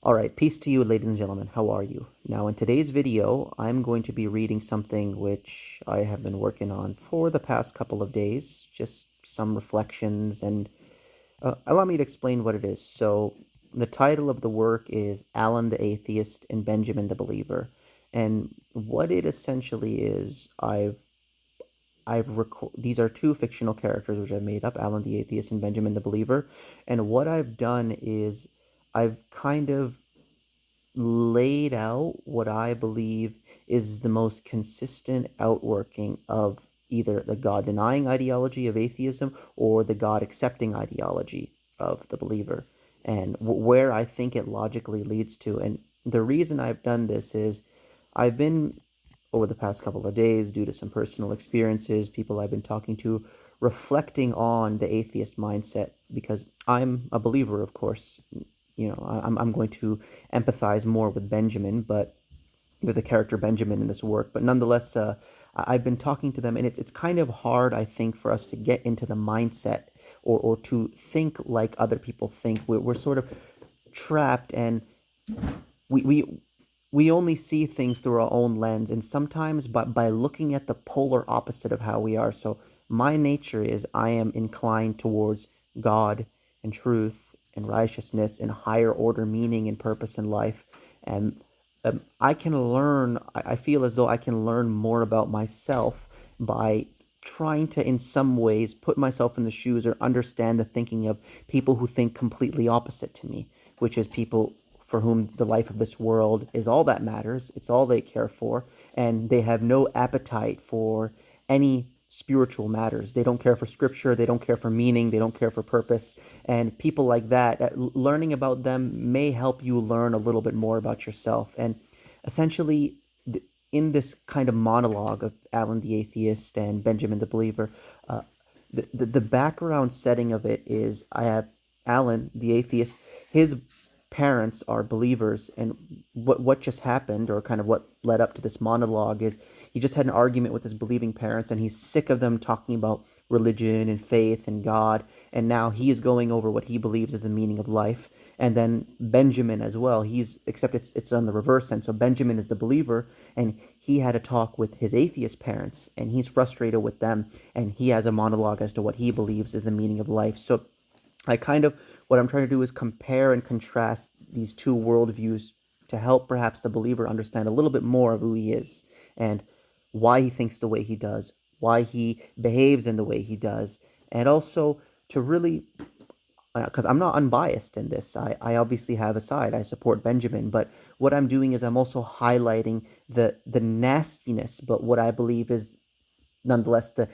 Alright, peace to you, ladies and gentlemen. How are you? Now, in today's video, I'm going to be reading something which I have been working on for the past couple of days, just some reflections, and allow me to explain what it is. So, the title of the work is Alan the Atheist and Benjamin the Believer. And what it essentially is, these are two fictional characters which I've made up, Alan the Atheist and Benjamin the Believer. And what I've done is I've kind of laid out what I believe is the most consistent outworking of either the God denying ideology of atheism or the God accepting ideology of the believer, and where I think it logically leads to. And the reason I've done this is I've been, over the past couple of days, due to some personal experiences, people I've been talking to, reflecting on the atheist mindset, because I'm a believer, of course. I'm going to empathize more with Benjamin, but the character Benjamin in this work. But nonetheless, I've been talking to them, and it's kind of hard, I think, for us to get into the mindset or to think like other people think. We're sort of trapped, and we we we only see things through our own lens, and sometimes by looking at the polar opposite of how we are. So my nature is I am inclined towards God and truth and righteousness and higher order meaning and purpose in life. And I can learn, I feel as though I can learn more about myself by trying to, in some ways, put myself in the shoes or understand the thinking of people who think completely opposite to me, which is people for whom the life of this world is all that matters, it's all they care for, and they have no appetite for any spiritual matters. They don't care for scripture, they don't care for meaning, they don't care for purpose. And people like that, learning about them may help you learn a little bit more about yourself. And essentially, in this kind of monologue of Alan the Atheist and Benjamin the Believer, the background setting of it is I have Alan the Atheist. His parents are believers, and what just happened, or kind of what led up to this monologue, is he just had an argument with his believing parents, and he's sick of them talking about religion and faith and God, and now he is going over what he believes is the meaning of life. And then Benjamin as well, except it's on the reverse end. So Benjamin is the believer, and he had a talk with his atheist parents, and he's frustrated with them, and he has a monologue as to what he believes is the meaning of life. So what I'm trying to do is compare and contrast these two worldviews to help perhaps the believer understand a little bit more of who he is and why he thinks the way he does, why he behaves in the way he does, and also to really, because I'm not unbiased in this. I obviously have a side. I support Benjamin, but what I'm doing is I'm also highlighting the nastiness, but what I believe is nonetheless the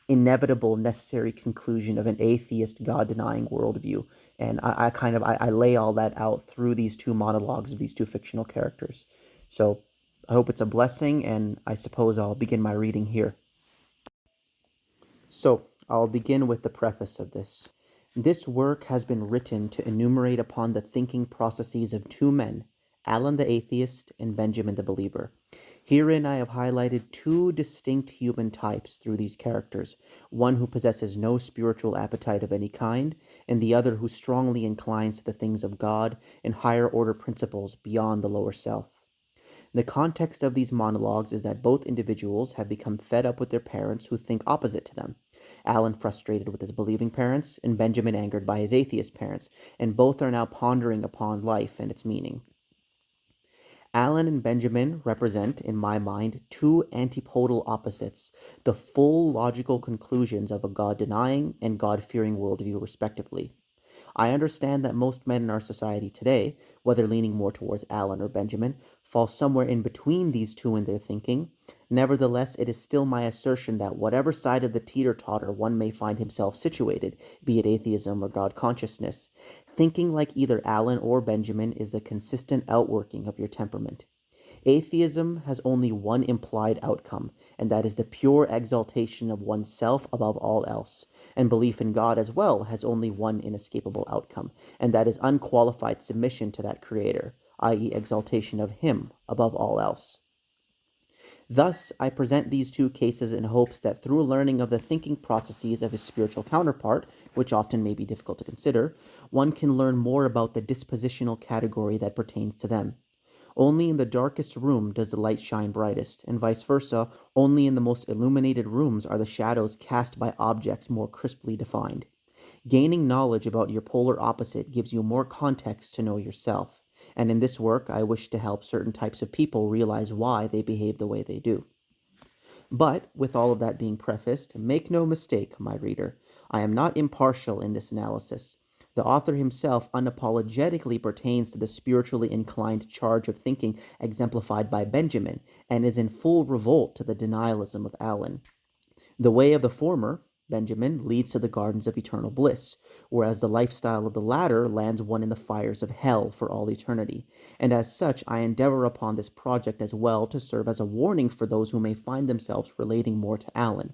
inevitable necessary conclusion of an atheist god-denying worldview. And I lay all that out through these two monologues of these two fictional characters. So I hope it's a blessing, and I suppose I'll begin my reading here. So I'll begin with the preface of this. This work has been written to enumerate upon the thinking processes of two men, Alan the Atheist and Benjamin the Believer. Herein I have highlighted two distinct human types through these characters, one who possesses no spiritual appetite of any kind, and the other who strongly inclines to the things of God and higher order principles beyond the lower self. The context of these monologues is that both individuals have become fed up with their parents who think opposite to them. Alan frustrated with his believing parents, and Benjamin angered by his atheist parents, and both are now pondering upon life and its meaning. Alan and Benjamin represent, in my mind, two antipodal opposites, the full logical conclusions of a God-denying and God-fearing worldview, respectively. I understand that most men in our society today, whether leaning more towards Alan or Benjamin, fall somewhere in between these two in their thinking. Nevertheless, it is still my assertion that whatever side of the teeter-totter one may find himself situated, be it atheism or God consciousness, thinking like either Alan or Benjamin is the consistent outworking of your temperament. Atheism has only one implied outcome, and that is the pure exaltation of oneself above all else. And belief in God as well has only one inescapable outcome, and that is unqualified submission to that Creator, i.e., exaltation of Him above all else. Thus, I present these two cases in hopes that through learning of the thinking processes of his spiritual counterpart, which often may be difficult to consider, one can learn more about the dispositional category that pertains to them. Only in the darkest room does the light shine brightest, and vice versa, only in the most illuminated rooms are the shadows cast by objects more crisply defined. Gaining knowledge about your polar opposite gives you more context to know yourself, and in this work I wish to help certain types of people realize why they behave the way they do. But, with all of that being prefaced, make no mistake, my reader, I am not impartial in this analysis. The author himself unapologetically pertains to the spiritually inclined charge of thinking exemplified by Benjamin, and is in full revolt to the denialism of Allen. The way of the former, Benjamin, leads to the gardens of eternal bliss, whereas the lifestyle of the latter lands one in the fires of hell for all eternity. And as such, I endeavor upon this project as well to serve as a warning for those who may find themselves relating more to Allen.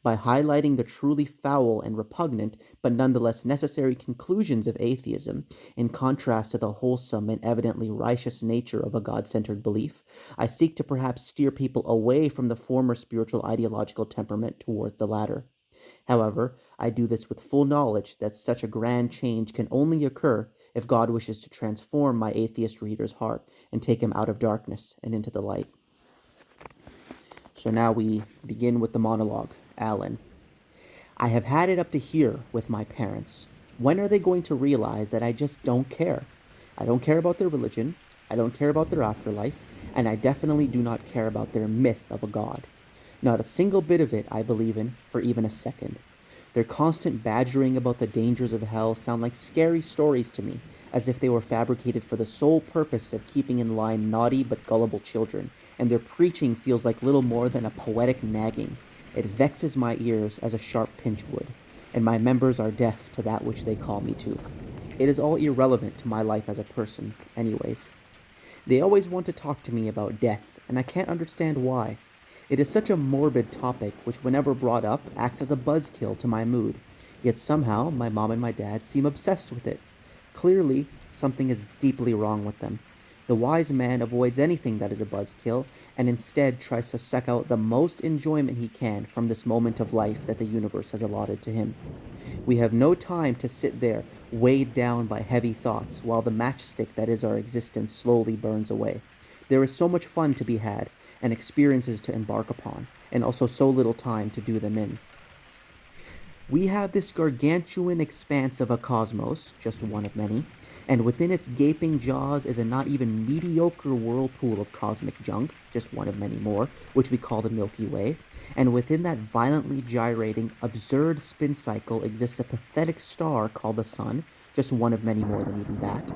By highlighting the truly foul and repugnant, but nonetheless necessary conclusions of atheism, in contrast to the wholesome and evidently righteous nature of a God centered belief, I seek to perhaps steer people away from the former spiritual ideological temperament towards the latter. However, I do this with full knowledge that such a grand change can only occur if God wishes to transform my atheist reader's heart and take him out of darkness and into the light. So now we begin with the monologue. Allen. I have had it up to here with my parents. When are they going to realize that I just don't care? I don't care about their religion, I don't care about their afterlife, and I definitely do not care about their myth of a god. Not a single bit of it I believe in for even a second. Their constant badgering about the dangers of hell sound like scary stories to me, as if they were fabricated for the sole purpose of keeping in line naughty but gullible children, and their preaching feels like little more than a poetic nagging. It vexes my ears as a sharp pinch would, and my members are deaf to that which they call me to. It is all irrelevant to my life as a person, anyways. They always want to talk to me about death, and I can't understand why. It is such a morbid topic which, whenever brought up, acts as a buzzkill to my mood. Yet somehow, my mom and my dad seem obsessed with it. Clearly, something is deeply wrong with them. The wise man avoids anything that is a buzzkill, and instead tries to suck out the most enjoyment he can from this moment of life that the universe has allotted to him. We have no time to sit there, weighed down by heavy thoughts, while the matchstick that is our existence slowly burns away. There is so much fun to be had, and experiences to embark upon, and also so little time to do them in. We have this gargantuan expanse of a cosmos, just one of many, and within its gaping jaws is a not even mediocre whirlpool of cosmic junk, just one of many more, which we call the Milky Way, and within that violently gyrating, absurd spin cycle exists a pathetic star called the Sun, just one of many more than even that,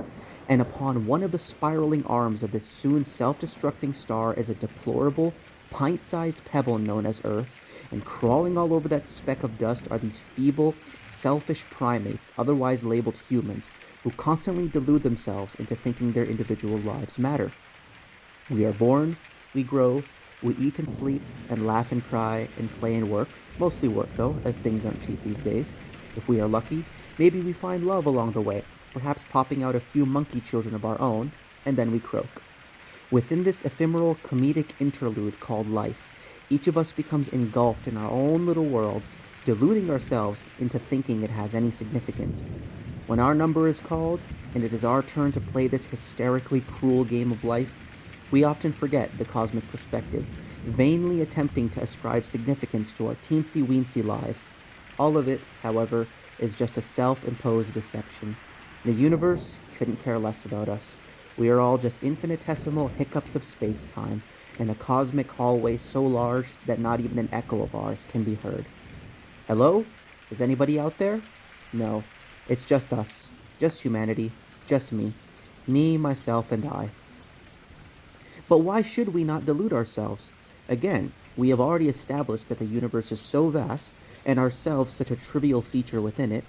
and upon one of the spiraling arms of this soon self-destructing star is a deplorable, pint-sized pebble known as Earth, and crawling all over that speck of dust are these feeble, selfish primates, otherwise labeled humans, who constantly delude themselves into thinking their individual lives matter. We are born, we grow, we eat and sleep, and laugh and cry, and play and work, mostly work though, as things aren't cheap these days. If we are lucky, maybe we find love along the way, perhaps popping out a few monkey children of our own, and then we croak. Within this ephemeral comedic interlude called life, each of us becomes engulfed in our own little worlds, deluding ourselves into thinking it has any significance. When our number is called, and it is our turn to play this hysterically cruel game of life, we often forget the cosmic perspective, vainly attempting to ascribe significance to our teensy-weensy lives. All of it, however, is just a self-imposed deception. The universe couldn't care less about us. We are all just infinitesimal hiccups of space-time, in a cosmic hallway so large that not even an echo of ours can be heard. Hello? Is anybody out there? No. It's just us. Just humanity. Just me. Me, myself, and I. But why should we not delude ourselves? Again, we have already established that the universe is so vast, and ourselves such a trivial feature within it.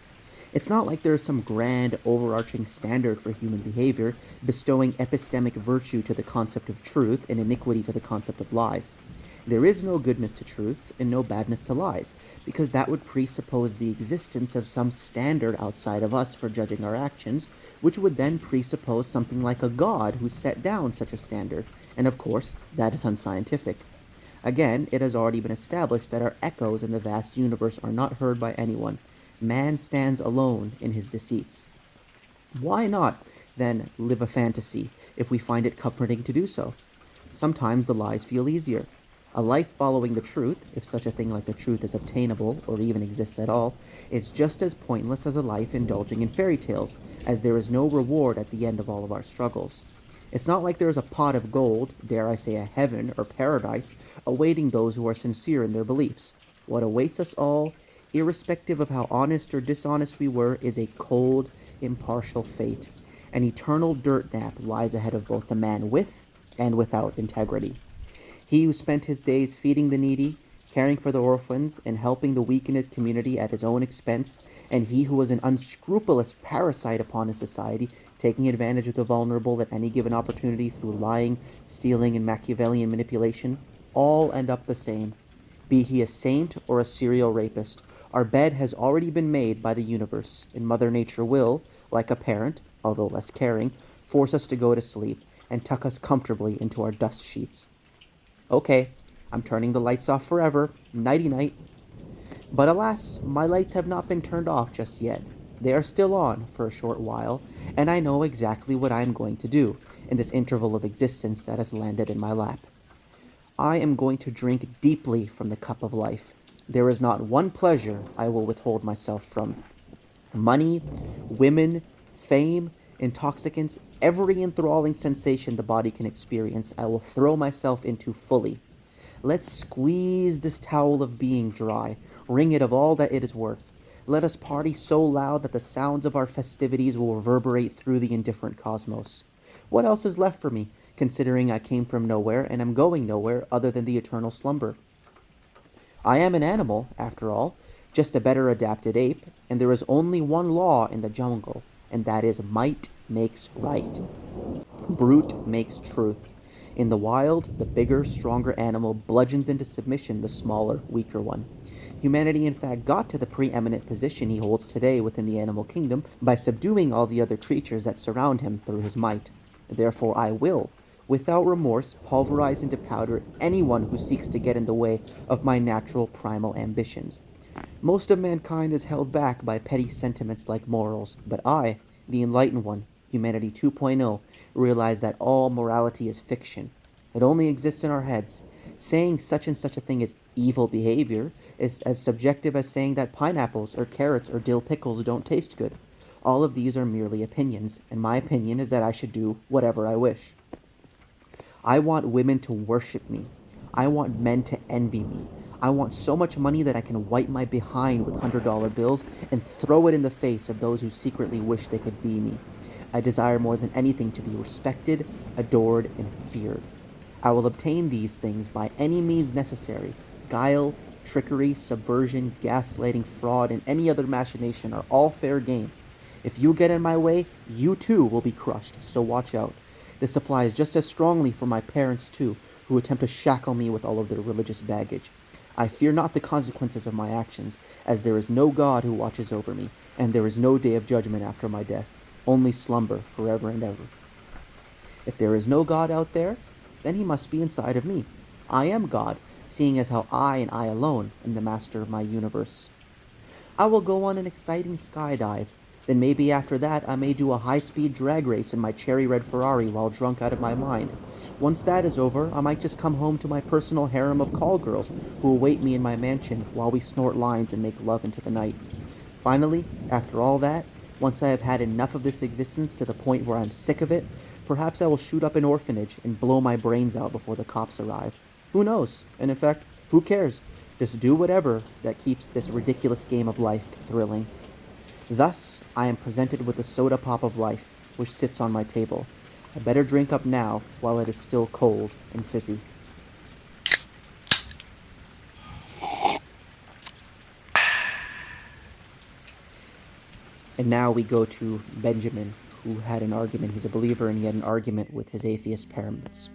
It's not like there is some grand, overarching standard for human behavior, bestowing epistemic virtue to the concept of truth and iniquity to the concept of lies. There is no goodness to truth and no badness to lies, because that would presuppose the existence of some standard outside of us for judging our actions, which would then presuppose something like a god who set down such a standard, and of course, that is unscientific. Again, it has already been established that our echoes in the vast universe are not heard by anyone. Man stands alone in his deceits. Why not, then, live a fantasy if we find it comforting to do so? Sometimes the lies feel easier. A life following the truth, if such a thing like the truth is obtainable or even exists at all, is just as pointless as a life indulging in fairy tales, as there is no reward at the end of all of our struggles. It's not like there is a pot of gold, dare I say a heaven or paradise, awaiting those who are sincere in their beliefs. What awaits us all, irrespective of how honest or dishonest we were, is a cold, impartial fate. An eternal dirt nap lies ahead of both the man with and without integrity. He who spent his days feeding the needy, caring for the orphans, and helping the weak in his community at his own expense, and he who was an unscrupulous parasite upon his society, taking advantage of the vulnerable at any given opportunity through lying, stealing, and Machiavellian manipulation, all end up the same. Be he a saint or a serial rapist, our bed has already been made by the universe, and Mother Nature will, like a parent, although less caring, force us to go to sleep and tuck us comfortably into our dust sheets. Okay, I'm turning the lights off forever. Nighty night. But alas, my lights have not been turned off just yet. They are still on for a short while, and I know exactly what I am going to do in this interval of existence that has landed in my lap. I am going to drink deeply from the cup of life. There is not one pleasure I will withhold myself from. Money, women, fame, intoxicants, every enthralling sensation the body can experience, I will throw myself into fully. Let's squeeze this towel of being dry, wring it of all that it is worth. Let us party so loud that the sounds of our festivities will reverberate through the indifferent cosmos. What else is left for me, considering I came from nowhere and am going nowhere other than the eternal slumber? I am an animal, after all, just a better adapted ape, and there is only one law in the jungle, and that is might makes right. Brute makes truth. In the wild, the bigger, stronger animal bludgeons into submission the smaller, weaker one. Humanity, in fact, got to the preeminent position he holds today within the animal kingdom by subduing all the other creatures that surround him through his might. Therefore, I will, without remorse, pulverize into powder anyone who seeks to get in the way of my natural primal ambitions. Most of mankind is held back by petty sentiments like morals, but I, the enlightened one, Humanity 2.0, realize that all morality is fiction. It only exists in our heads. Saying such and such a thing is evil behavior is as subjective as saying that pineapples or carrots or dill pickles don't taste good. All of these are merely opinions, and my opinion is that I should do whatever I wish. I want women to worship me. I want men to envy me. I want so much money that I can wipe my behind with $100 bills and throw it in the face of those who secretly wish they could be me. I desire more than anything to be respected, adored, and feared. I will obtain these things by any means necessary. Guile, trickery, subversion, gaslighting, fraud, and any other machination are all fair game. If you get in my way, you too will be crushed, so watch out. This applies just as strongly for my parents too, who attempt to shackle me with all of their religious baggage. I fear not the consequences of my actions, as there is no God who watches over me, and there is no day of judgment after my death, only slumber forever and ever. If there is no God out there, then he must be inside of me. I am God, seeing as how I and I alone am the master of my universe. I will go on an exciting skydive. Then maybe after that I may do a high-speed drag race in my cherry red Ferrari while drunk out of my mind. Once that is over, I might just come home to my personal harem of call girls who await me in my mansion while we snort lines and make love into the night. Finally, after all that, once I have had enough of this existence to the point where I'm sick of it, perhaps I will shoot up an orphanage and blow my brains out before the cops arrive. Who knows? And in fact, who cares? Just do whatever that keeps this ridiculous game of life thrilling. Thus, I am presented with the soda pop of life, which sits on my table. I better drink up now while it is still cold and fizzy. And now we go to Benjamin, who had an argument. He's a believer and he had an argument with his atheist parents.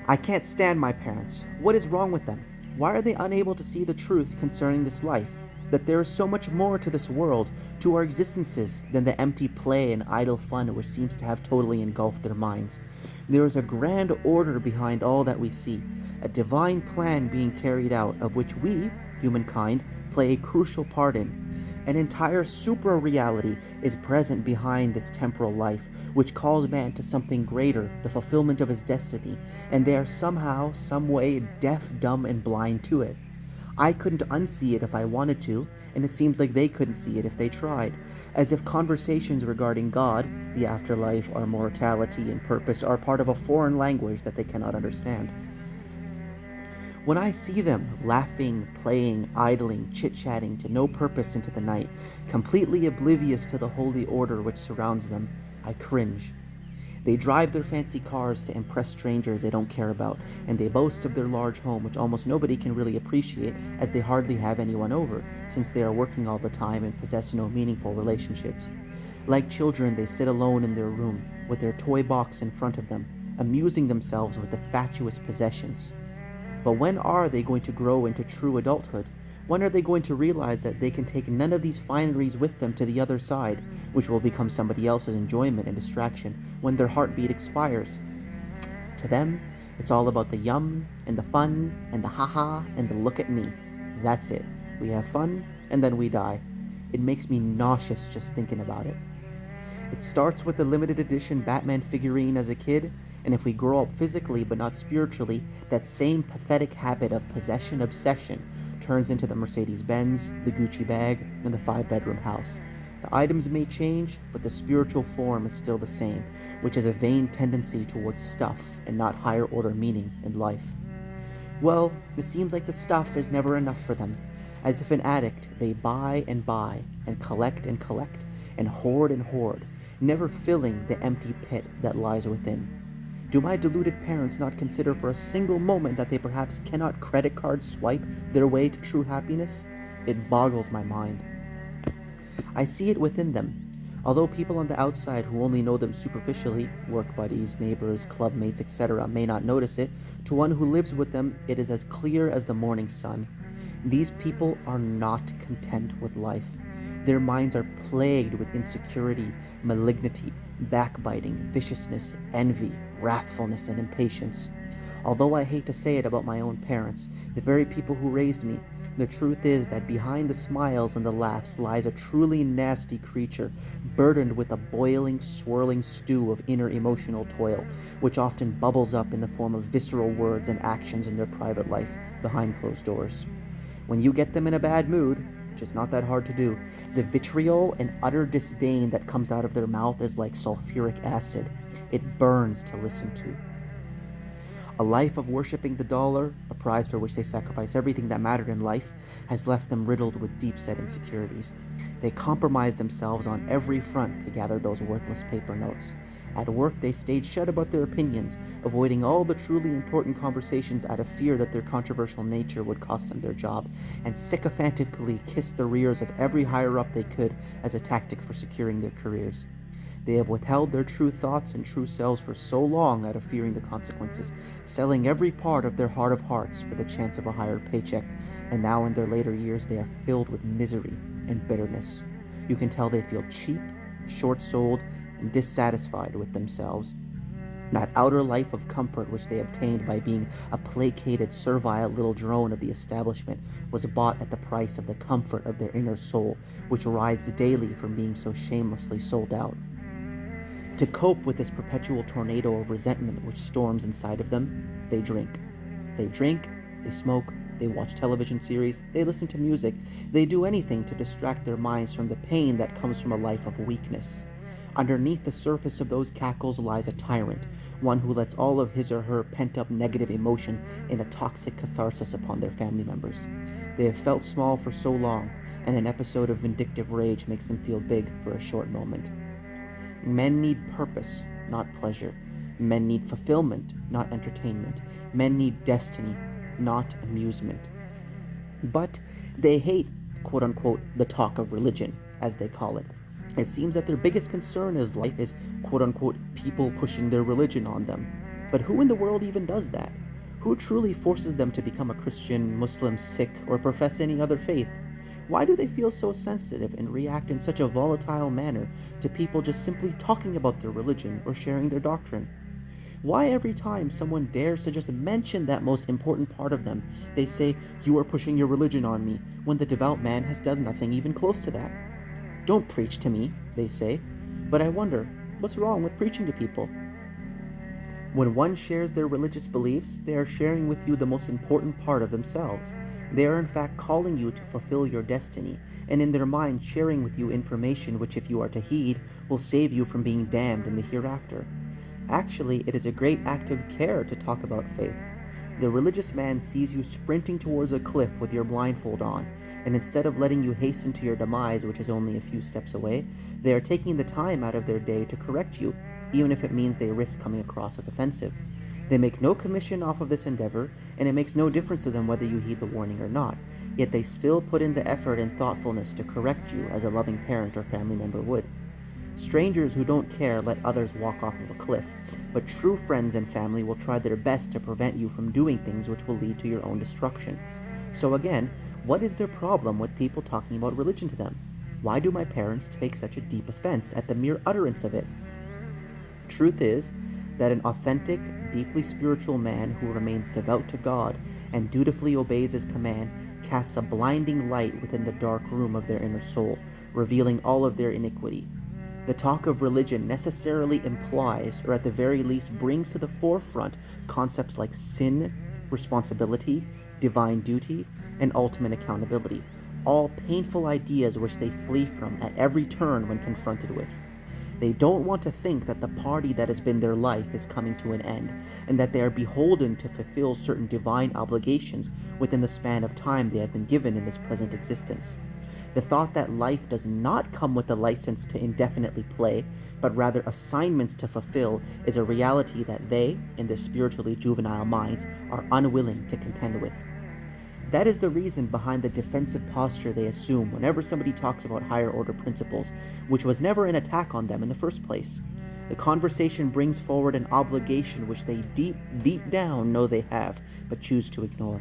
I can't stand my parents. What is wrong with them? Why are they unable to see the truth concerning this life? that there is so much more to this world, to our existences, than the empty play and idle fun which seems to have totally engulfed their minds. There is a grand order behind all that we see, a divine plan being carried out, of which we, humankind, play a crucial part in. An entire super-reality is present behind this temporal life, which calls man to something greater, the fulfillment of his destiny, and they are somehow, some way, deaf, dumb, and blind to it. I couldn't unsee it if I wanted to, and it seems like they couldn't see it if they tried, as if conversations regarding God, the afterlife, our mortality, and purpose are part of a foreign language that they cannot understand. When I see them laughing, playing, idling, chit-chatting to no purpose into the night, completely oblivious to the holy order which surrounds them, I cringe. They drive their fancy cars to impress strangers they don't care about, and they boast of their large home, which almost nobody can really appreciate, as they hardly have anyone over, since they are working all the time and possess no meaningful relationships. Like children, they sit alone in their room, with their toy box in front of them, amusing themselves with the fatuous possessions. But when are they going to grow into true adulthood? When are they going to realize that they can take none of these fineries with them to the other side, which will become somebody else's enjoyment and distraction when their heartbeat expires? To them, it's all about the yum, and the fun, and the haha, and the look at me. That's it. We have fun, and then we die. It makes me nauseous just thinking about it. It starts with the limited edition Batman figurine as a kid, and if we grow up physically but not spiritually, that same pathetic habit of possession obsession turns into the Mercedes-Benz, the Gucci bag, and the 5-bedroom house. The items may change, but the spiritual form is still the same, which is a vain tendency towards stuff and not higher order meaning in life. Well, it seems like the stuff is never enough for them. As if an addict, they buy, and collect, and hoard, never filling the empty pit that lies within. Do my deluded parents not consider for a single moment that they perhaps cannot credit card swipe their way to true happiness? It boggles my mind. I see it within them. Although people on the outside who only know them superficially, work buddies, neighbors, clubmates, etc., may not notice it, to one who lives with them it is as clear as the morning sun. These people are not content with life. Their minds are plagued with insecurity, malignity, backbiting, viciousness, envy, wrathfulness, and impatience. Although I hate to say it about my own parents, the very people who raised me, the truth is that behind the smiles and the laughs lies a truly nasty creature, burdened with a boiling, swirling stew of inner emotional toil, which often bubbles up in the form of visceral words and actions in their private life behind closed doors. When you get them in a bad mood, which is not that hard to do, the vitriol and utter disdain that comes out of their mouth is like sulfuric acid. It burns to listen to. A life of worshipping the dollar, a prize for which they sacrifice everything that mattered in life, has left them riddled with deep-set insecurities. They compromise themselves on every front to gather those worthless paper notes. At work, they stayed shut about their opinions, avoiding all the truly important conversations out of fear that their controversial nature would cost them their job, and sycophantically kissed the rears of every higher-up they could as a tactic for securing their careers. They have withheld their true thoughts and true selves for so long out of fearing the consequences, selling every part of their heart of hearts for the chance of a higher paycheck, and now in their later years they are filled with misery and bitterness. You can tell they feel cheap, short-souled, and dissatisfied with themselves. That outer life of comfort which they obtained by being a placated, servile little drone of the establishment was bought at the price of the comfort of their inner soul, which writhes daily from being so shamelessly sold out. To cope with this perpetual tornado of resentment which storms inside of them, they drink. They drink, they smoke, they watch television series, they listen to music, they do anything to distract their minds from the pain that comes from a life of weakness. Underneath the surface of those cackles lies a tyrant, one who lets all of his or her pent-up negative emotions in a toxic catharsis upon their family members. They have felt small for so long, and an episode of vindictive rage makes them feel big for a short moment. Men need purpose, not pleasure. Men need fulfillment, not entertainment. Men need destiny, not amusement. But they hate, quote-unquote, the talk of religion, as they call it. It seems that their biggest concern in life is, quote-unquote, people pushing their religion on them. But who in the world even does that? Who truly forces them to become a Christian, Muslim, Sikh, or profess any other faith? Why do they feel so sensitive and react in such a volatile manner to people just simply talking about their religion or sharing their doctrine? Why every time someone dares to just mention that most important part of them, they say, "You are pushing your religion on me," when the devout man has done nothing even close to that? "Don't preach to me," they say. But I wonder, what's wrong with preaching to people? When one shares their religious beliefs, they are sharing with you the most important part of themselves. They are in fact calling you to fulfill your destiny, and in their mind sharing with you information which, if you are to heed, will save you from being damned in the hereafter. Actually, it is a great act of care to talk about faith. The religious man sees you sprinting towards a cliff with your blindfold on, and instead of letting you hasten to your demise, which is only a few steps away, they are taking the time out of their day to correct you, even if it means they risk coming across as offensive. They make no commission off of this endeavor, and it makes no difference to them whether you heed the warning or not, yet they still put in the effort and thoughtfulness to correct you as a loving parent or family member would. Strangers who don't care let others walk off of a cliff, but true friends and family will try their best to prevent you from doing things which will lead to your own destruction. So again, what is their problem with people talking about religion to them? Why do my parents take such a deep offense at the mere utterance of it? Truth is that an authentic, deeply spiritual man who remains devout to God and dutifully obeys his command casts a blinding light within the dark room of their inner soul, revealing all of their iniquity. The talk of religion necessarily implies, or at the very least brings to the forefront, concepts like sin, responsibility, divine duty, and ultimate accountability, all painful ideas which they flee from at every turn when confronted with. They don't want to think that the party that has been their life is coming to an end, and that they are beholden to fulfill certain divine obligations within the span of time they have been given in this present existence. The thought that life does not come with a license to indefinitely play, but rather assignments to fulfill, is a reality that they, in their spiritually juvenile minds, are unwilling to contend with. That is the reason behind the defensive posture they assume whenever somebody talks about higher order principles, which was never an attack on them in the first place. The conversation brings forward an obligation which they deep down know they have, but choose to ignore.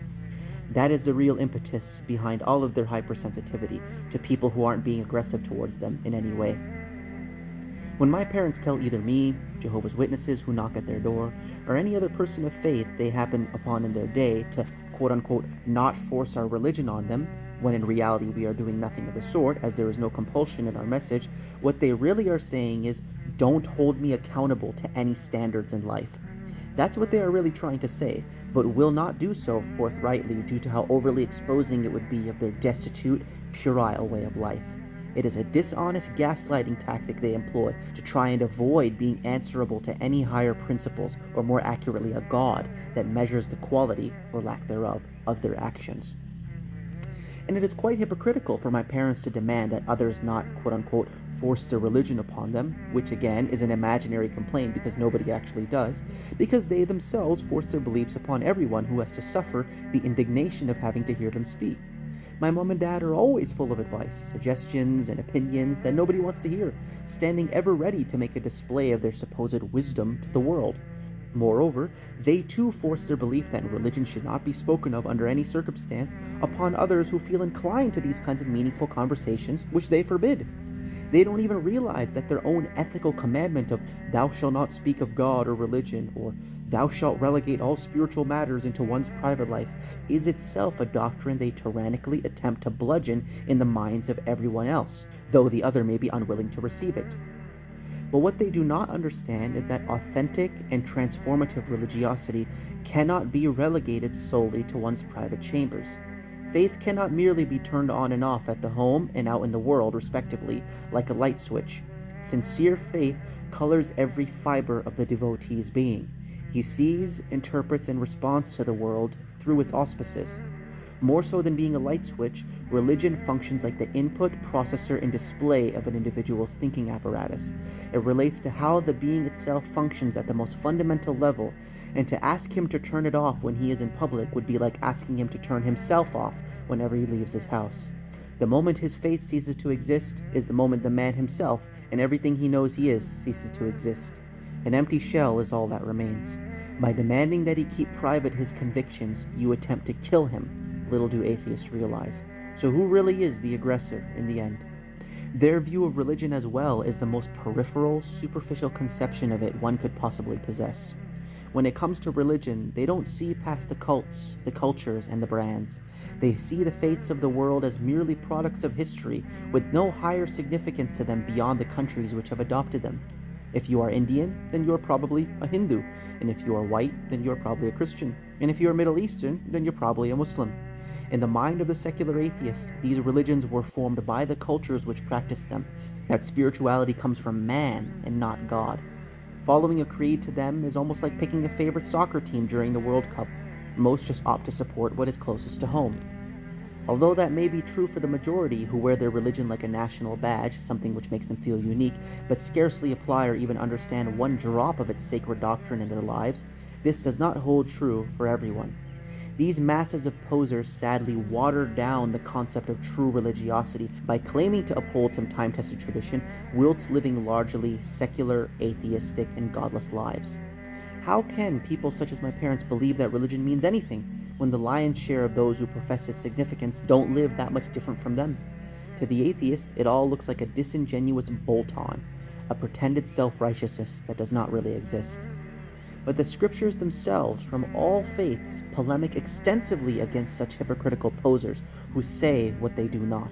That is the real impetus behind all of their hypersensitivity to people who aren't being aggressive towards them in any way. When my parents tell either me, Jehovah's Witnesses who knock at their door, or any other person of faith they happen upon in their day to quote-unquote not force our religion on them, when in reality we are doing nothing of the sort, as there is no compulsion in our message, what they really are saying is, don't hold me accountable to any standards in life. That's what they are really trying to say, but will not do so forthrightly due to how overly exposing it would be of their destitute, puerile way of life. It is a dishonest gaslighting tactic they employ to try and avoid being answerable to any higher principles, or more accurately a God, that measures the quality, or lack thereof, of their actions. And it is quite hypocritical for my parents to demand that others not, quote-unquote, force their religion upon them, which again is an imaginary complaint because nobody actually does, because they themselves force their beliefs upon everyone who has to suffer the indignation of having to hear them speak. My mom and dad are always full of advice, suggestions, and opinions that nobody wants to hear, standing ever ready to make a display of their supposed wisdom to the world. Moreover, they too force their belief that religion should not be spoken of under any circumstance upon others who feel inclined to these kinds of meaningful conversations, which they forbid. They don't even realize that their own ethical commandment of "thou shalt not speak of God or religion," or "thou shalt relegate all spiritual matters into one's private life," is itself a doctrine they tyrannically attempt to bludgeon in the minds of everyone else, though the other may be unwilling to receive it. But what they do not understand is that authentic and transformative religiosity cannot be relegated solely to one's private chambers. Faith cannot merely be turned on and off at the home and out in the world, respectively, like a light switch. Sincere faith colors every fiber of the devotee's being. He sees, interprets, and responds to the world through its auspices. More so than being a light switch, religion functions like the input, processor, and display of an individual's thinking apparatus. It relates to how the being itself functions at the most fundamental level, and to ask him to turn it off when he is in public would be like asking him to turn himself off whenever he leaves his house. The moment his faith ceases to exist is the moment the man himself, and everything he knows he is, ceases to exist. An empty shell is all that remains. By demanding that he keep private his convictions, you attempt to kill him. Little do atheists realize. So who really is the aggressor in the end? Their view of religion as well is the most peripheral, superficial conception of it one could possibly possess. When it comes to religion, they don't see past the cults, the cultures, and the brands. They see the faiths of the world as merely products of history, with no higher significance to them beyond the countries which have adopted them. If you are Indian, then you are probably a Hindu, and if you are white, then you are probably a Christian, and if you are Middle Eastern, then you're probably a Muslim. In the mind of the secular atheists, these religions were formed by the cultures which practiced them, that spirituality comes from man and not God. Following a creed to them is almost like picking a favorite soccer team during the World Cup. Most just opt to support what is closest to home. Although that may be true for the majority who wear their religion like a national badge, something which makes them feel unique, but scarcely apply or even understand one drop of its sacred doctrine in their lives, this does not hold true for everyone. These masses of posers sadly water down the concept of true religiosity by claiming to uphold some time-tested tradition whilst living largely secular, atheistic, and godless lives. How can people such as my parents believe that religion means anything when the lion's share of those who profess its significance don't live that much different from them? To the atheist, it all looks like a disingenuous bolt-on, a pretended self-righteousness that does not really exist. But the scriptures themselves, from all faiths, polemic extensively against such hypocritical posers who say what they do not.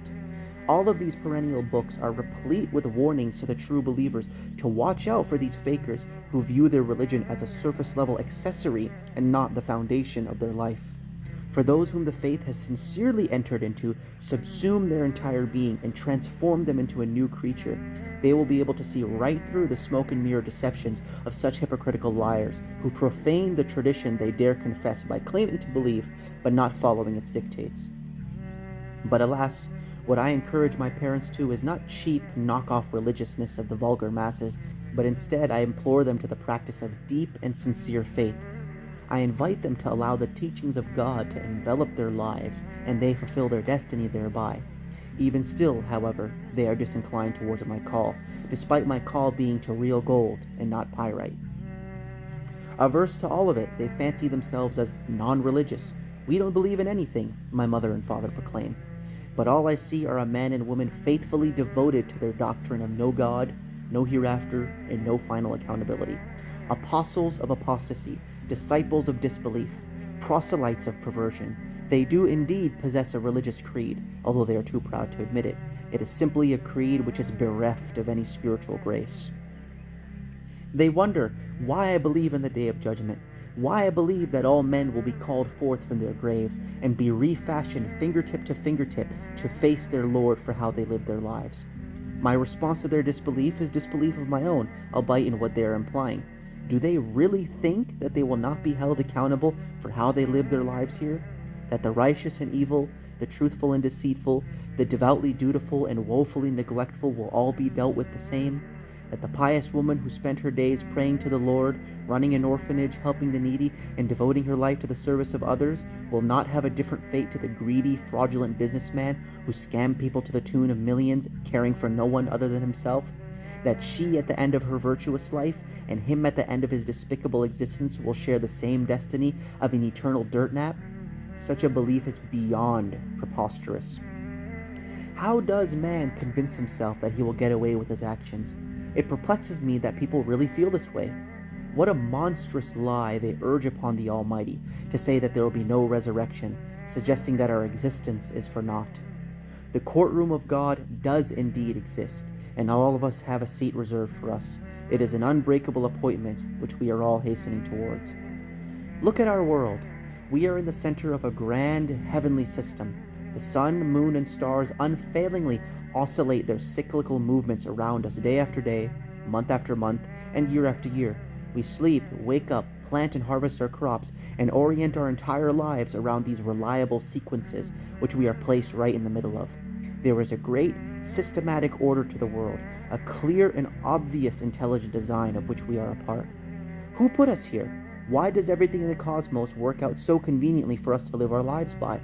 All of these perennial books are replete with warnings to the true believers to watch out for these fakers who view their religion as a surface-level accessory and not the foundation of their life. For those whom the faith has sincerely entered into, subsume their entire being, and transform them into a new creature, they will be able to see right through the smoke and mirror deceptions of such hypocritical liars who profane the tradition they dare confess by claiming to believe but not following its dictates. But alas, what I encourage my parents to is not cheap knockoff religiousness of the vulgar masses, but instead I implore them to the practice of deep and sincere faith. I invite them to allow the teachings of God to envelop their lives, and they fulfill their destiny thereby. Even still, however, they are disinclined towards my call, despite my call being to real gold and not pyrite. Averse to all of it, they fancy themselves as non-religious. We don't believe in anything, my mother and father proclaim. But all I see are a man and woman faithfully devoted to their doctrine of no God, no hereafter, and no final accountability. Apostles of apostasy, disciples of disbelief, proselytes of perversion. They do indeed possess a religious creed, although they are too proud to admit it. It is simply a creed which is bereft of any spiritual grace. They wonder why I believe in the day of judgment, why I believe that all men will be called forth from their graves and be refashioned fingertip to fingertip to face their Lord for how they live their lives. My response to their disbelief is disbelief of my own, albeit in what they are implying. Do they really think that they will not be held accountable for how they live their lives here? That the righteous and evil, the truthful and deceitful, the devoutly dutiful and woefully neglectful will all be dealt with the same? That the pious woman who spent her days praying to the Lord, running an orphanage, helping the needy, and devoting her life to the service of others will not have a different fate to the greedy, fraudulent businessman who scammed people to the tune of millions, caring for no one other than himself? That she at the end of her virtuous life and him at the end of his despicable existence will share the same destiny of an eternal dirt nap? Such a belief is beyond preposterous. How does man convince himself that he will get away with his actions? It perplexes me that people really feel this way. What a monstrous lie they urge upon the Almighty to say that there will be no resurrection, suggesting that our existence is for naught. The courtroom of God does indeed exist, and all of us have a seat reserved for us. It is an unbreakable appointment which we are all hastening towards. Look at our world. We are in the center of a grand heavenly system. The sun, moon, and stars unfailingly oscillate their cyclical movements around us day after day, month after month, and year after year. We sleep, wake up, plant and harvest our crops, and orient our entire lives around these reliable sequences, which we are placed right in the middle of. There is a great, systematic order to the world, a clear and obvious intelligent design of which we are a part. Who put us here? Why does everything in the cosmos work out so conveniently for us to live our lives by?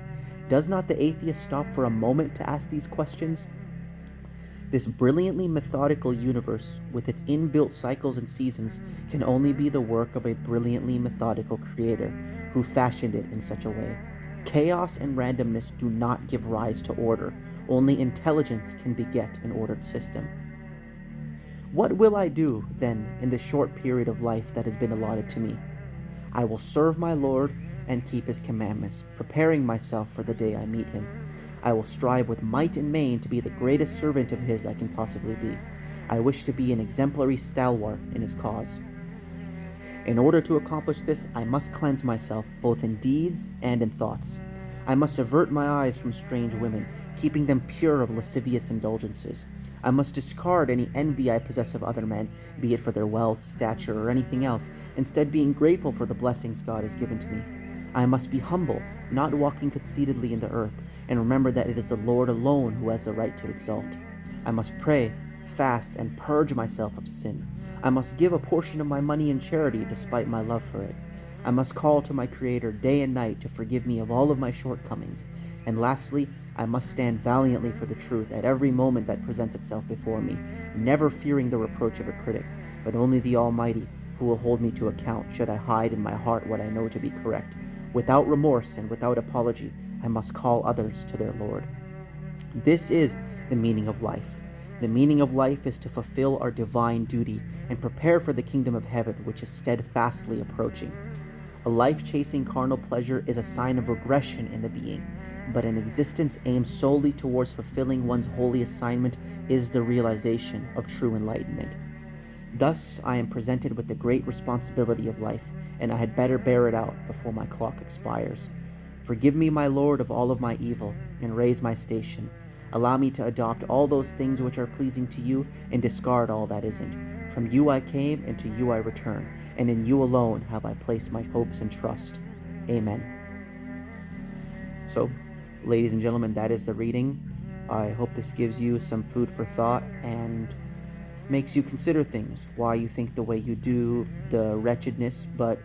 Does not the atheist stop for a moment to ask these questions? This brilliantly methodical universe, with its inbuilt cycles and seasons, can only be the work of a brilliantly methodical creator who fashioned it in such a way. Chaos and randomness do not give rise to order. Only intelligence can beget an ordered system. What will I do, then, in the short period of life that has been allotted to me? I will serve my Lord and keep his commandments, preparing myself for the day I meet him. I will strive with might and main to be the greatest servant of his I can possibly be. I wish to be an exemplary stalwart in his cause. In order to accomplish this, I must cleanse myself, both in deeds and in thoughts. I must avert my eyes from strange women, keeping them pure of lascivious indulgences. I must discard any envy I possess of other men, be it for their wealth, stature, or anything else, instead being grateful for the blessings God has given to me. I must be humble, not walking conceitedly in the earth, and remember that it is the Lord alone who has the right to exalt. I must pray, fast, and purge myself of sin. I must give a portion of my money in charity despite my love for it. I must call to my Creator day and night to forgive me of all of my shortcomings. And lastly, I must stand valiantly for the truth at every moment that presents itself before me, never fearing the reproach of a critic, but only the Almighty, who will hold me to account should I hide in my heart what I know to be correct. Without remorse and without apology, I must call others to their Lord. This is the meaning of life. The meaning of life is to fulfill our divine duty and prepare for the kingdom of heaven, which is steadfastly approaching. A life chasing carnal pleasure is a sign of regression in the being, but an existence aimed solely towards fulfilling one's holy assignment is the realization of true enlightenment. Thus, I am presented with the great responsibility of life, and I had better bear it out before my clock expires. Forgive me, my Lord, of all of my evil, and raise my station. Allow me to adopt all those things which are pleasing to you, and discard all that isn't. From you I came, and to you I return, and in you alone have I placed my hopes and trust. Amen. So, ladies and gentlemen, that is the reading. I hope this gives you some food for thought and makes you consider things, why you think the way you do, the wretchedness, but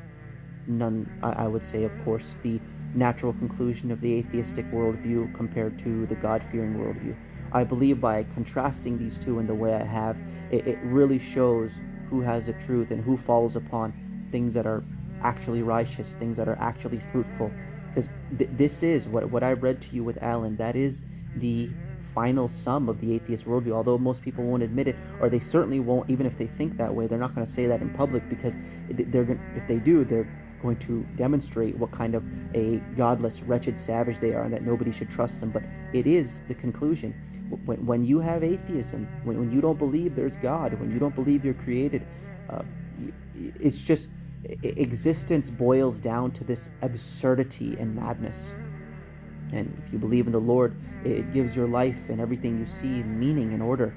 I would say, of course, the natural conclusion of the atheistic worldview compared to the God-fearing worldview. I believe by contrasting these two in the way I have, it really shows who has the truth and who follows upon things that are actually righteous, things that are actually fruitful. Because this is what I read to you with Alan. That is the final sum of the atheist worldview, although most people won't admit it, or they certainly won't. Even if they think that way, they're not going to say that in public, because if they do, they're going to demonstrate what kind of a godless, wretched savage they are, and that nobody should trust them. But it is the conclusion. When you have atheism, when you don't believe there's God, when you don't believe you're created, it's just existence boils down to this absurdity and madness. And if you believe in the Lord, it gives your life and everything you see meaning and order.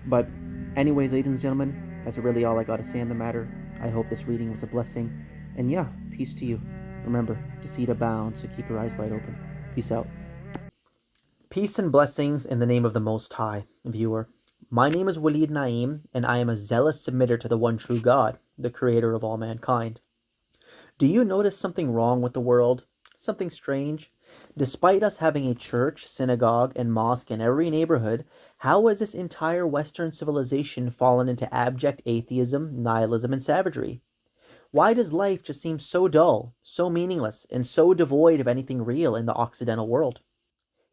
But anyways, ladies and gentlemen, that's really all I got to say on the matter. I hope this reading was a blessing. And yeah, peace to you. Remember, deceit abounds, so keep your eyes wide open. Peace out. Peace and blessings in the name of the Most High, viewer. My name is Walid Naeem, and I am a zealous submitter to the one true God, the creator of all mankind. Do you notice something wrong with the world? Something strange? Despite us having a church, synagogue, and mosque in every neighborhood, how has this entire Western civilization fallen into abject atheism, nihilism, and savagery? Why does life just seem so dull, so meaningless, and so devoid of anything real in the Occidental world?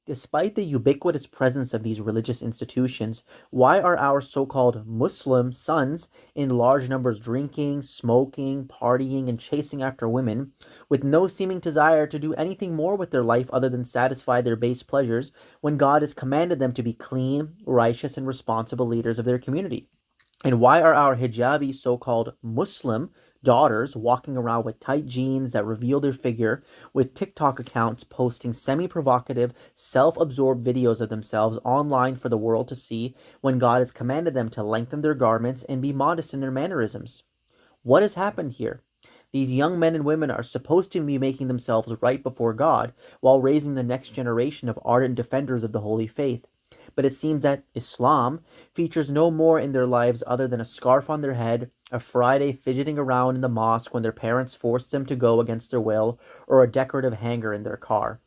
Despite the ubiquitous presence of these religious institutions, why are our so-called Muslim sons in large numbers drinking, smoking, partying, and chasing after women, with no seeming desire to do anything more with their life other than satisfy their base pleasures, when God has commanded them to be clean, righteous, and responsible leaders of their community? And why are our hijabi so-called Muslim daughters walking around with tight jeans that reveal their figure, with TikTok accounts posting semi-provocative, self-absorbed videos of themselves online for the world to see, when God has commanded them to lengthen their garments and be modest in their mannerisms? What has happened here? These young men and women are supposed to be making themselves right before God, while raising the next generation of ardent defenders of the holy faith. But it seems that Islam features no more in their lives other than a scarf on their head, a Friday fidgeting around in the mosque when their parents forced them to go against their will, or a decorative hanger in their car.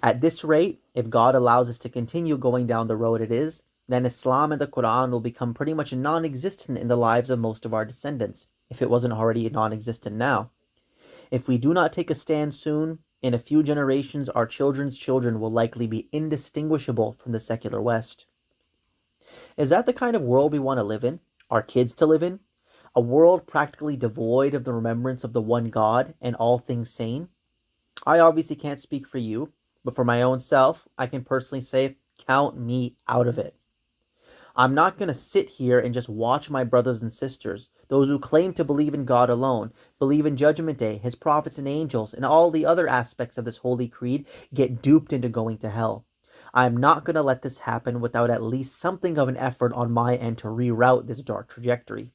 At this rate, if God allows us to continue going down the road it is, then Islam and the Quran will become pretty much non-existent in the lives of most of our descendants, if it wasn't already non-existent now. If we do not take a stand soon, In a few generations, our children's children will likely be indistinguishable from the secular West. Is that the kind of world we want to live in? Our kids to live in? A world practically devoid of the remembrance of the one God and all things sane? I obviously can't speak for you, but for my own self, I can personally say, count me out of it. I'm not going to sit here and just watch my brothers and sisters, those who claim to believe in God alone, believe in Judgment Day, His prophets and angels, and all the other aspects of this holy creed, get duped into going to hell. I'm not going to let this happen without at least something of an effort on my end to reroute this dark trajectory.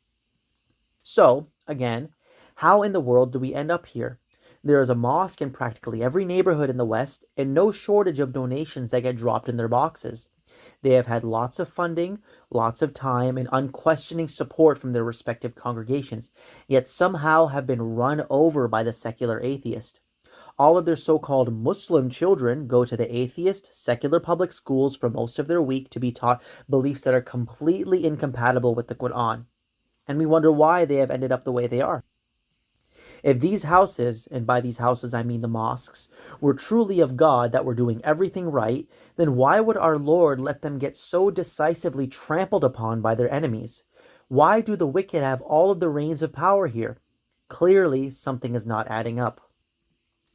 So, again, how in the world do we end up here? There is a mosque in practically every neighborhood in the West, and no shortage of donations that get dropped in their boxes. They have had lots of funding, lots of time, and unquestioning support from their respective congregations, yet somehow have been run over by the secular atheist. All of their so-called Muslim children go to the atheist, secular public schools for most of their week to be taught beliefs that are completely incompatible with the Quran. And we wonder why they have ended up the way they are. If these houses, and by these houses I mean the mosques, were truly of God, that were doing everything right, then why would our Lord let them get so decisively trampled upon by their enemies? Why do the wicked have all of the reins of power here? Clearly, something is not adding up.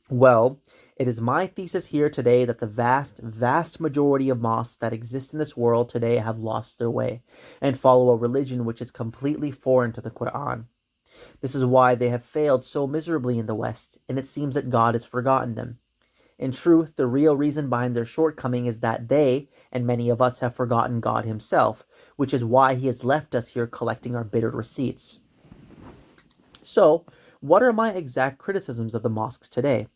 Well, it is my thesis here today that the vast, vast majority of mosques that exist in this world today have lost their way and follow a religion which is completely foreign to the Quran. This is why they have failed so miserably in the West, and it seems that God has forgotten them. In truth, the real reason behind their shortcoming is that they, and many of us, have forgotten God Himself, which is why He has left us here collecting our bitter receipts. So, what are my exact criticisms of the mosques today?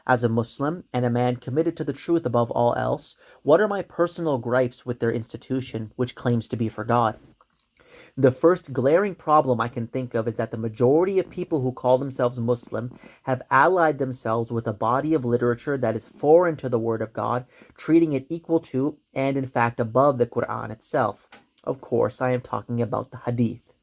As a Muslim and a man committed to the truth above all else, what are my personal gripes with their institution, which claims to be for God? The first glaring problem I can think of is that the majority of people who call themselves Muslim have allied themselves with a body of literature that is foreign to the Word of God, treating it equal to, and in fact above, the Quran itself. Of course, I am talking about the Hadith.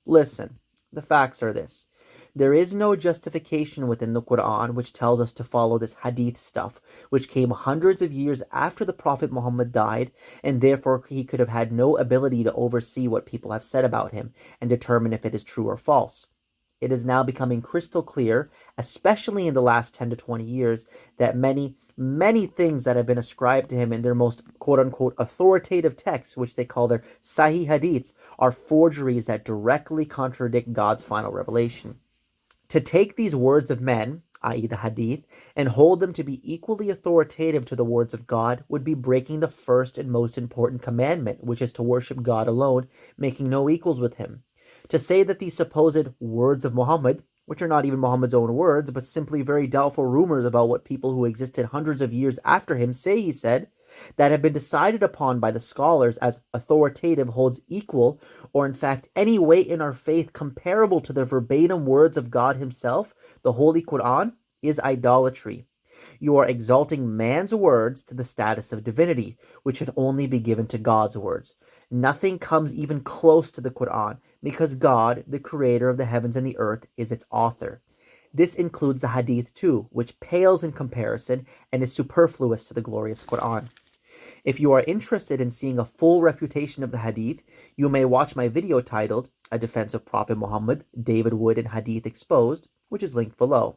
Listen, the facts are this. There is no justification within the Quran which tells us to follow this Hadith stuff, which came hundreds of years after the Prophet Muhammad died, and therefore he could have had no ability to oversee what people have said about him and determine if it is true or false. It is now becoming crystal clear, especially in the last 10 to 20 years, that many, many things that have been ascribed to him in their most quote-unquote authoritative texts, which they call their Sahih Hadiths, are forgeries that directly contradict God's final revelation. To take these words of men, i.e. the Hadith, and hold them to be equally authoritative to the words of God would be breaking the first and most important commandment, which is to worship God alone, making no equals with Him. To say that these supposed words of Muhammad, which are not even Muhammad's own words, but simply very doubtful rumors about what people who existed hundreds of years after him say he said, that have been decided upon by the scholars as authoritative, holds equal, or in fact any weight in our faith comparable to the verbatim words of God Himself, the Holy Quran, is idolatry. You are exalting man's words to the status of divinity, which should only be given to God's words. Nothing comes even close to the Quran, because God, the creator of the heavens and the earth, is its author. This includes the Hadith too, which pales in comparison and is superfluous to the glorious Quran. If you are interested in seeing a full refutation of the Hadith, you may watch my video titled A Defense of Prophet Muhammad, David Wood and Hadith Exposed, which is linked below.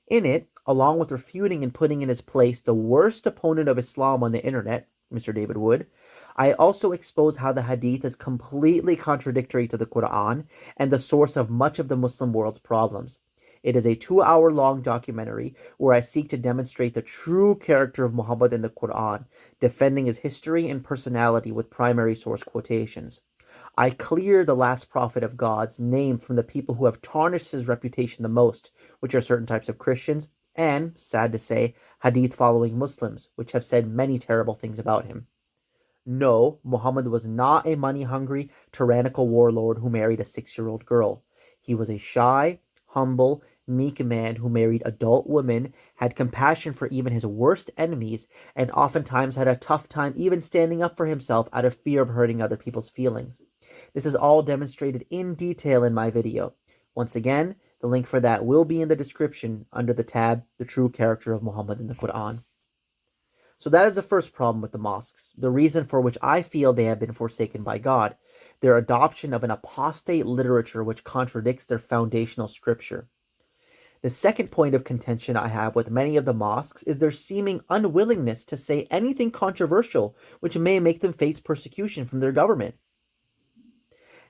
In it, along with refuting and putting in his place the worst opponent of Islam on the internet, Mr. David Wood, I also expose how the Hadith is completely contradictory to the Quran and the source of much of the Muslim world's problems. It is a 2-hour-long documentary where I seek to demonstrate the true character of Muhammad in the Quran, defending his history and personality with primary source quotations. I clear the last prophet of God's name from the people who have tarnished his reputation the most, which are certain types of Christians, and, sad to say, Hadith-following Muslims, which have said many terrible things about him. No, Muhammad was not a money-hungry, tyrannical warlord who married a 6-year-old girl. He was a shy, humble, meek man who married adult women, had compassion for even his worst enemies, and oftentimes had a tough time even standing up for himself out of fear of hurting other people's feelings. This is all demonstrated in detail in my video. Once again, The link for that will be in the description under the tab, The True Character of Muhammad in the Quran. So that is the first problem with the mosques, the reason for which I feel they have been forsaken by God, their adoption of an apostate literature which contradicts their foundational scripture. The second point of contention I have with many of the mosques is their seeming unwillingness to say anything controversial which may make them face persecution from their government.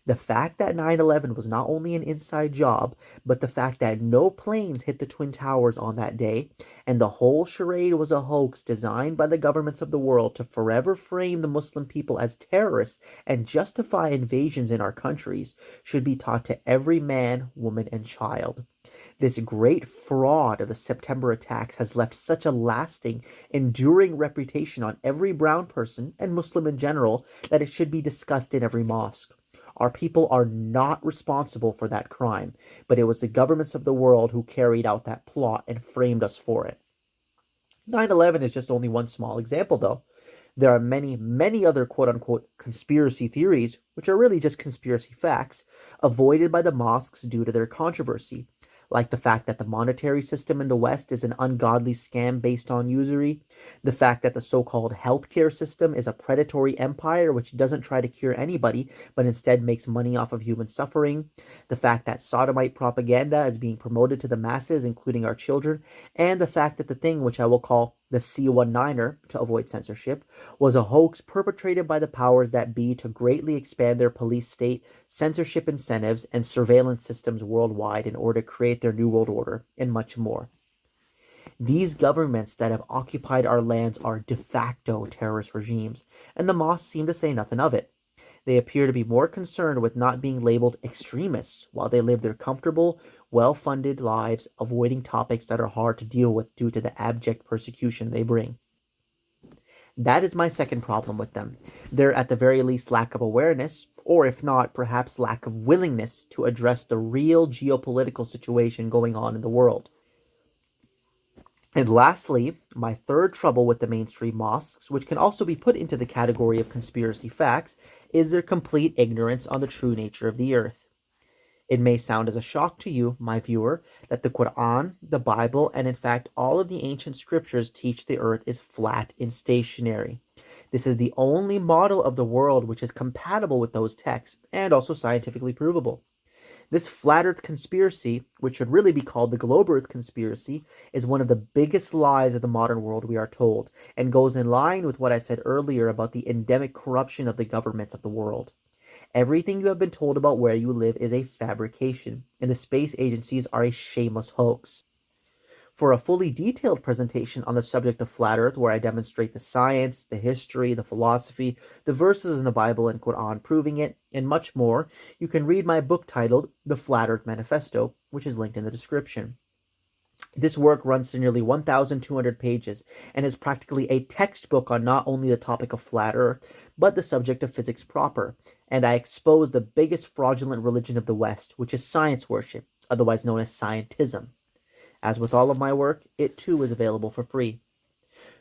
The fact that 9/11 was not only an inside job, but the fact that no planes hit the Twin Towers on that day, and the whole charade was a hoax designed by the governments of the world to forever frame the Muslim people as terrorists and justify invasions in our countries, should be taught to every man, woman, and child. This great fraud of the September attacks has left such a lasting, enduring reputation on every brown person and Muslim in general that it should be discussed in every mosque. Our people are not responsible for that crime, but it was the governments of the world who carried out that plot and framed us for it. 9/11 is just only one small example, though. There are many, many other quote-unquote conspiracy theories, which are really just conspiracy facts, avoided by the mosques due to their controversy, like the fact that the monetary system in the West is an ungodly scam based on usury, the fact that the so-called healthcare system is a predatory empire which doesn't try to cure anybody, but instead makes money off of human suffering, the fact that sodomite propaganda is being promoted to the masses, including our children, and the fact that the thing which I will call the C-19er, to avoid censorship, was a hoax perpetrated by the powers that be to greatly expand their police state, censorship incentives, and surveillance systems worldwide in order to create their New World Order, and much more. These governments that have occupied our lands are de facto terrorist regimes, and the mosques seem to say nothing of it. They appear to be more concerned with not being labeled extremists while they live their comfortable, well-funded lives, avoiding topics that are hard to deal with due to the abject persecution they bring. That is my second problem with them. They're at the very least lack of awareness, or if not, perhaps lack of willingness to address the real geopolitical situation going on in the world. And lastly, my third trouble with the mainstream mosques, which can also be put into the category of conspiracy facts, is their complete ignorance on the true nature of the earth. It may sound as a shock to you, my viewer, that the Quran, the Bible, and in fact all of the ancient scriptures teach the earth is flat and stationary. This is the only model of the world which is compatible with those texts and also scientifically provable. This flat earth conspiracy, which should really be called the globe earth conspiracy, is one of the biggest lies of the modern world, we are told, and goes in line with what I said earlier about the endemic corruption of the governments of the world. Everything you have been told about where you live is a fabrication, and the space agencies are a shameless hoax. For a fully detailed presentation on the subject of flat earth, where I demonstrate the science, the history, the philosophy, the verses in the Bible and Quran proving it, and much more, you can read my book titled The Flat Earth Manifesto, which is linked in the description. This work runs to nearly 1,200 pages and is practically a textbook on not only the topic of flat earth, but the subject of physics proper, and I expose the biggest fraudulent religion of the West, which is science worship, otherwise known as scientism. As with all of my work, it too is available for free.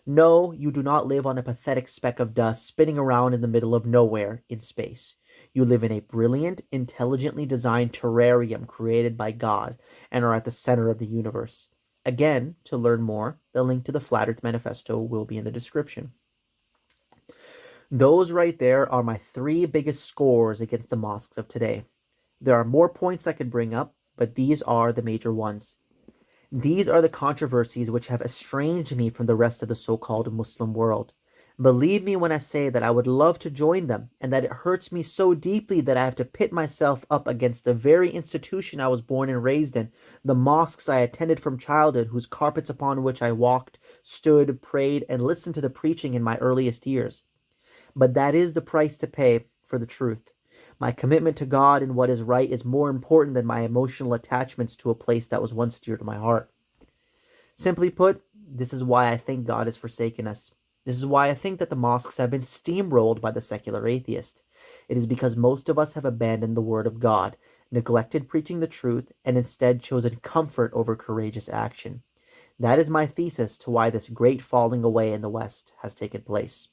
No, you do not live on a pathetic speck of dust spinning around in the middle of nowhere in space. You live in a brilliant, intelligently designed terrarium created by God and are at the center of the universe. Again, to learn more, the link to the Flat Earth Manifesto will be in the description. Those right there are my three biggest scores against the mosques of today. There are more points I could bring up, but these are the major ones. These are the controversies which have estranged me from the rest of the so-called Muslim world. Believe me when I say that I would love to join them, and that it hurts me so deeply that I have to pit myself up against the very institution I was born and raised in, the mosques I attended from childhood, whose carpets upon which I walked, stood, prayed, and listened to the preaching in my earliest years. But that is the price to pay for the truth. My commitment to God and what is right is more important than my emotional attachments to a place that was once dear to my heart. Simply put, this is why I think God has forsaken us. This is why I think that the mosques have been steamrolled by the secular atheist. It is because most of us have abandoned the word of God, neglected preaching the truth, and instead chosen comfort over courageous action. That is my thesis to why this great falling away in the West has taken place.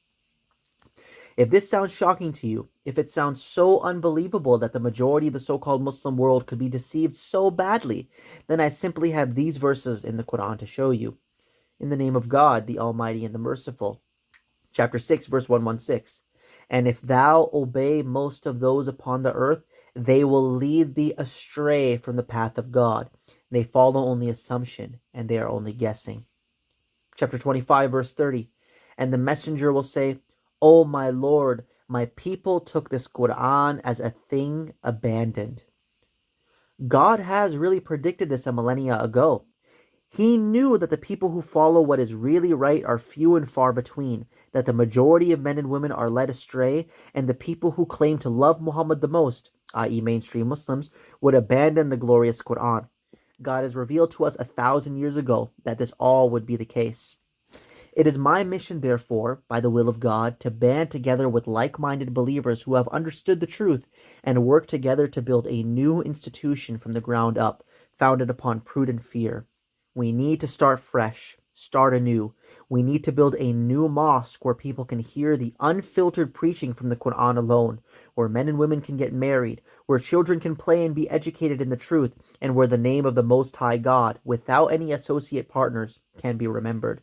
If this sounds shocking to you, if it sounds so unbelievable that the majority of the so-called Muslim world could be deceived so badly, then I simply have these verses in the Quran to show you. In the name of God, the Almighty and the Merciful. Chapter 6, verse 116. And if thou obey most of those upon the earth, they will lead thee astray from the path of God. They follow only assumption, and they are only guessing. Chapter 25, verse 30. And the messenger will say, O my Lord, my people took this Quran as a thing abandoned. God has really predicted this a millennia ago. He knew that the people who follow what is really right are few and far between, that the majority of men and women are led astray, and the people who claim to love Muhammad the most, i.e., mainstream Muslims, would abandon the glorious Quran. God has revealed to us 1,000 years ago that this all would be the case. It is my mission, therefore, by the will of God, to band together with like-minded believers who have understood the truth and work together to build a new institution from the ground up, founded upon prudent fear. We need to start fresh, start anew. We need to build a new mosque where people can hear the unfiltered preaching from the Quran alone, where men and women can get married, where children can play and be educated in the truth, and where the name of the Most High God, without any associate partners, can be remembered.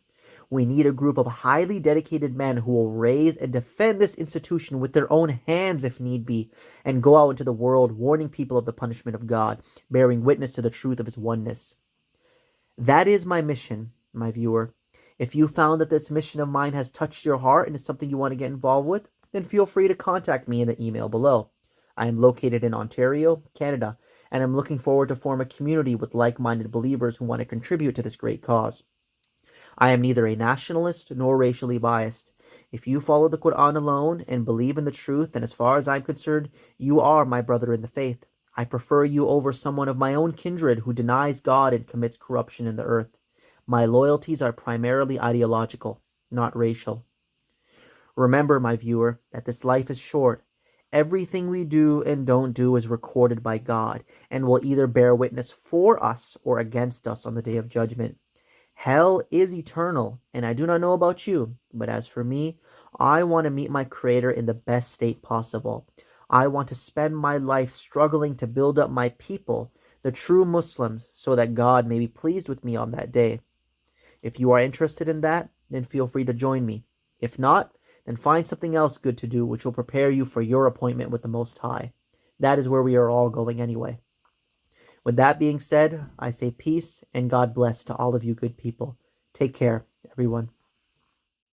We need a group of highly dedicated men who will raise and defend this institution with their own hands if need be, and go out into the world warning people of the punishment of God, bearing witness to the truth of his oneness. That is my mission, my viewer. If you found that this mission of mine has touched your heart and is something you want to get involved with, then feel free to contact me in the email below. I am located in Ontario, Canada, and I'm looking forward to form a community with like-minded believers who want to contribute to this great cause. I am neither a nationalist nor racially biased. If you follow the Quran alone and believe in the truth, then as far as I'm concerned, you are my brother in the faith. I prefer you over someone of my own kindred who denies God and commits corruption in the earth. My loyalties are primarily ideological, not racial. Remember, my viewer, that this life is short. Everything we do and don't do is recorded by God and will either bear witness for us or against us on the day of judgment. Hell is eternal, and I do not know about you, but as for me, I want to meet my Creator in the best state possible. I want to spend my life struggling to build up my people, the true Muslims, so that God may be pleased with me on that day. If you are interested in that, then feel free to join me. If not, then find something else good to do which will prepare you for your appointment with the Most High. That is where we are all going anyway. With that being said, I say peace and God bless to all of you good people. Take care, everyone.